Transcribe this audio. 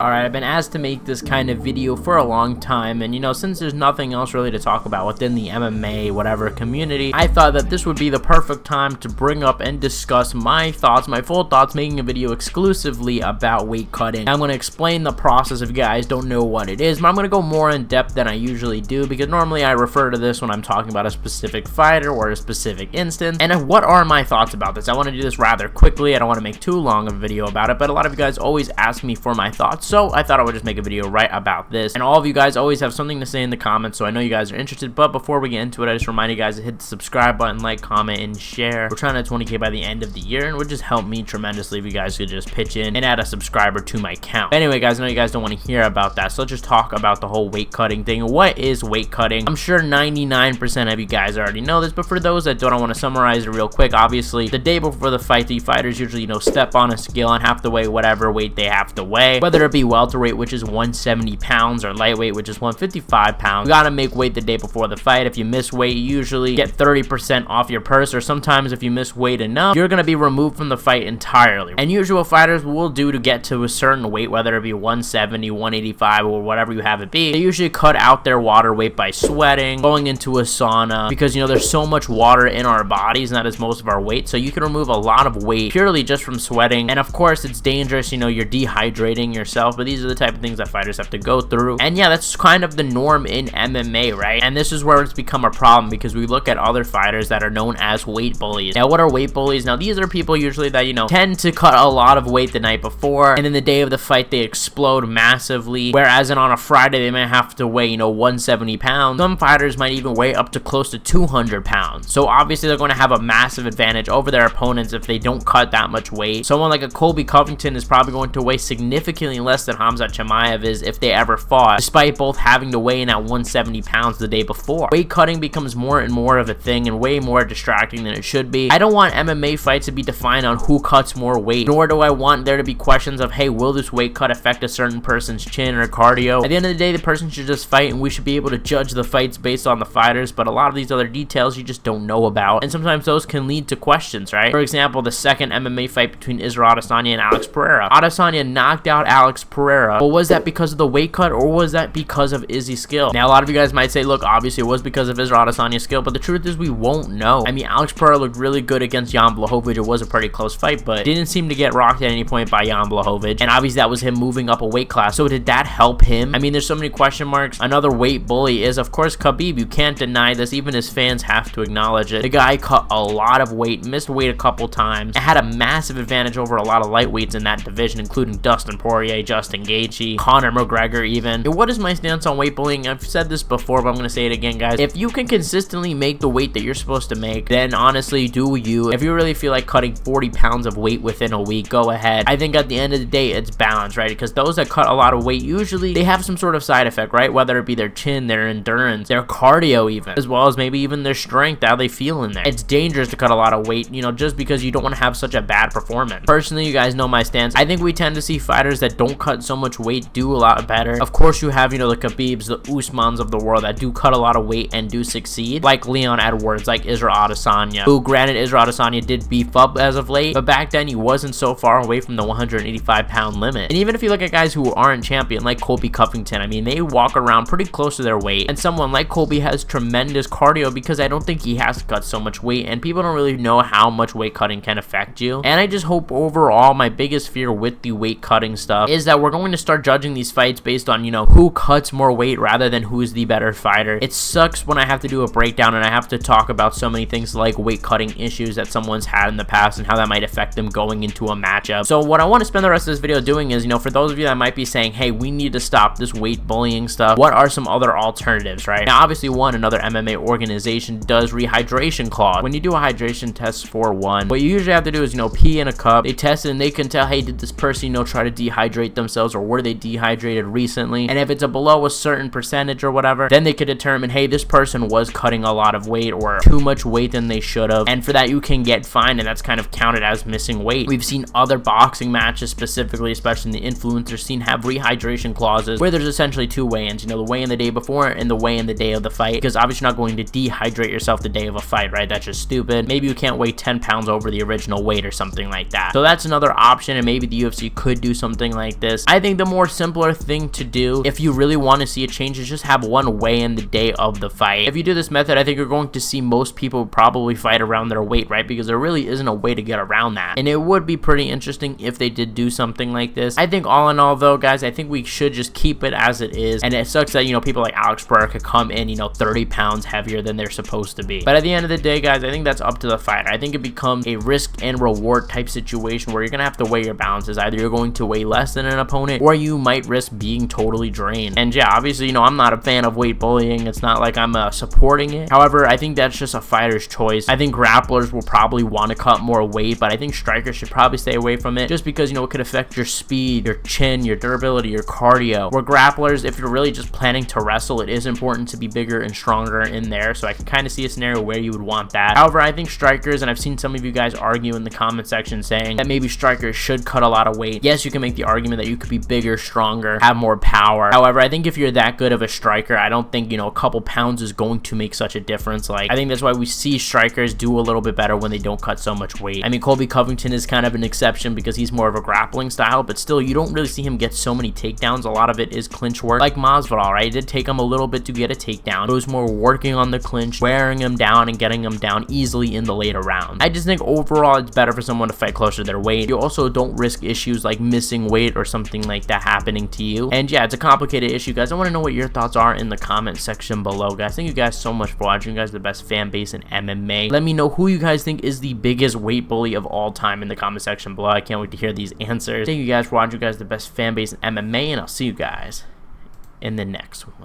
Alright, I've been asked to make this kind of video for a long time, and since there's nothing else really to talk about within the MMA whatever community, I thought that this would be the perfect time to bring up and discuss my thoughts, my full thoughts, making a video exclusively about weight cutting. I'm going to explain the process if you guys don't know what it is, but I'm going to go more in depth than I usually do, because normally I refer to this when I'm talking about a specific fighter or a specific instance. And what are my thoughts about this? I want to do this rather quickly. I don't want to make too long of a video about it, but a lot of you guys always ask me for my thoughts, so I thought I would just make a video right about this. And all of you guys always have something to say in the comments, so I know you guys are interested. But before we get into it, I just remind you guys to hit the subscribe button, like, comment, and share. We're trying to 20k by the end of the year, and it would just help me tremendously if you guys could just pitch in and add a subscriber to my account. But anyway, guys, I know you guys don't want to hear about that, so let's just talk about the whole weight cutting thing. What is weight cutting? I'm sure 99% of you guys already know this, but for those that don't, I want to summarize it real quick. Obviously, the day before the fight, the fighters usually, step on a scale and have to weigh whatever weight they have to weigh, whether it be welterweight, which is 170 pounds, or lightweight, which is 155 pounds. You gotta make weight the day before the fight. If you miss weight, you usually get 30% off your purse, or sometimes if you miss weight enough, you're gonna be removed from the fight entirely. And usual fighters will do to get to a certain weight, whether it be 170, 185, or whatever you have it be. They usually cut out their water weight by sweating, going into a sauna, because there's so much water in our bodies, and that is most of our weight, so you can remove a lot of weight purely just from sweating. And of course, it's dangerous, you're dehydrating yourself, but these are the type of things that fighters have to go through. And yeah, that's kind of the norm in MMA, right? And this is where it's become a problem, because we look at other fighters that are known as weight bullies. Now, what are weight bullies? Now, these are people usually that tend to cut a lot of weight the night before, and then the day of the fight they explode massively, whereas on a Friday they might have to weigh 170 pounds. Some fighters might even weigh up to close to 200 pounds, so obviously they're going to have a massive advantage over their opponents if they don't cut that much weight. Someone like a Colby Covington is probably going to weigh significantly less than Khamzat is if they ever fought, despite both having to weigh in at 170 pounds the day before. Weight cutting becomes more and more of a thing, and way more distracting than it should be. I don't want MMA fights to be defined on who cuts more weight, nor do I want there to be questions of, hey, will this weight cut affect a certain person's chin or cardio? At the end of the day, the person should just fight, and we should be able to judge the fights based on the fighters, but a lot of these other details you just don't know about, and sometimes those can lead to questions, right? For example, the second MMA fight between Israel Adesanya and Alex Pereira. Adesanya knocked out Alex Pereira, but was that because of the weight cut, or was that because of Izzy's skill? Now, a lot of you guys might say, look, obviously it was because of Israel Adesanya's skill, but the truth is we won't know. I mean, Alex Pereira looked really good against Jan Blachowicz. It was a pretty close fight, but didn't seem to get rocked at any point by Jan Blachowicz, and obviously that was him moving up a weight class. So did that help him? I mean, there's so many question marks. Another weight bully is, of course, Khabib. You can't deny this. Even his fans have to acknowledge it. The guy cut a lot of weight, missed weight a couple times, and had a massive advantage over a lot of lightweights in that division, including Dustin Poirier, Justin Gaethje, Conor McGregor even. And what is my stance on weight bullying? I've said this before, but I'm gonna say it again, guys. If you can consistently make the weight that you're supposed to make, then honestly, do you. If you really feel like cutting 40 pounds of weight within a week, go ahead. I think at the end of the day, it's balanced, right? Because those that cut a lot of weight, usually they have some sort of side effect, right? Whether it be their chin, their endurance, their cardio even, as well as maybe even their strength, how they feel in there. It's dangerous to cut a lot of weight, just because you don't want to have such a bad performance. Personally, you guys know my stance. I think we tend to see fighters that don't cut so much weight do a lot better. Of course, you have, the Khabibs, the Usmans of the world that do cut a lot of weight and do succeed, like Leon Edwards, like Israel Adesanya, who, granted, Israel Adesanya did beef up as of late, but back then he wasn't so far away from the 185-pound limit. And even if you look at guys who aren't champion, like Colby Covington, I mean, they walk around pretty close to their weight, and someone like Colby has tremendous cardio, because I don't think he has to cut so much weight, and people don't really know how much weight cutting can affect you. And I just hope overall, my biggest fear with the weight cutting stuff is that we're going to start judging these fights based on, who cuts more weight rather than who's the better fighter. It sucks when I have to do a breakdown and I have to talk about so many things like weight cutting issues that someone's had in the past and how that might affect them going into a matchup. So what I want to spend the rest of this video doing is, for those of you that might be saying, hey, we need to stop this weight bullying stuff, what are some other alternatives, right? Now, obviously, another MMA organization does rehydration clause. When you do a hydration test for one, what you usually have to do is, pee in a cup. They test it and they can tell, hey, did this person, try to dehydrate themselves, or were they dehydrated recently? And if it's below a certain percentage or whatever, then they could determine, hey, this person was cutting a lot of weight or too much weight than they should have, and for that you can get fined, and that's kind of counted as missing weight. We've seen other boxing matches, specifically, especially in the influencer scene, have rehydration clauses where there's essentially two weigh-ins, the weigh-in the day before and the weigh-in the day of the fight, because obviously you're not going to dehydrate yourself the day of a fight, right? That's just stupid. Maybe you can't weigh 10 pounds over the original weight or something like that. So that's another option, and maybe the UFC could do something like this. this. I think the more simpler thing to do if you really want to see a change is just have one weigh-in the day of the fight. If you do this method, I think you're going to see most people probably fight around their weight, right? Because there really isn't a way to get around that. And it would be pretty interesting if they did do something like this. I think all in all though, guys, I think we should just keep it as it is. And it sucks that, you know, people like Alex Pereira could come in, you know, 30 pounds heavier than they're supposed to be. But at the end of the day, guys, I think that's up to the fighter. I think it becomes a risk and reward type situation where you're gonna have to weigh your balances. Either you're going to weigh less than an opponent, or you might risk being totally drained. And yeah, obviously, you know, I'm not a fan of weight bullying. It's not like I'm supporting it. However, I think that's just a fighter's choice. I think grapplers will probably want to cut more weight, but I think strikers should probably stay away from it just because, you know, it could affect your speed, your chin, your durability, your cardio. Where grapplers, if you're really just planning to wrestle, it is important to be bigger and stronger in there. So I can kind of see a scenario where you would want that. However, I think strikers, and I've seen some of you guys argue in the comment section saying that maybe strikers should cut a lot of weight. Yes, you can make the argument that you could be bigger, stronger, have more power. However, I think if you're that good of a striker, I don't think, you know, a couple pounds is going to make such a difference. Like, I think that's why we see strikers do a little bit better when they don't cut so much weight. I mean, Colby Covington is kind of an exception because he's more of a grappling style, but still, you don't really see him get so many takedowns. A lot of it is clinch work. Like Masvidal, right? It did take him a little bit to get a takedown. It was more working on the clinch, wearing him down, and getting him down easily in the later rounds. I just think overall, it's better for someone to fight closer to their weight. You also don't risk issues like missing weight or something like that happening to you. And yeah, it's a complicated issue, guys. I want to know what your thoughts are in the comment section below, guys. Thank you guys so much for watching. You guys are the best fan base in MMA. Let me know who you guys think is the biggest weight bully of all time in the comment section below. I can't wait to hear these answers. Thank you guys for watching. You guys are the best fan base in MMA, and I'll see you guys in the next one.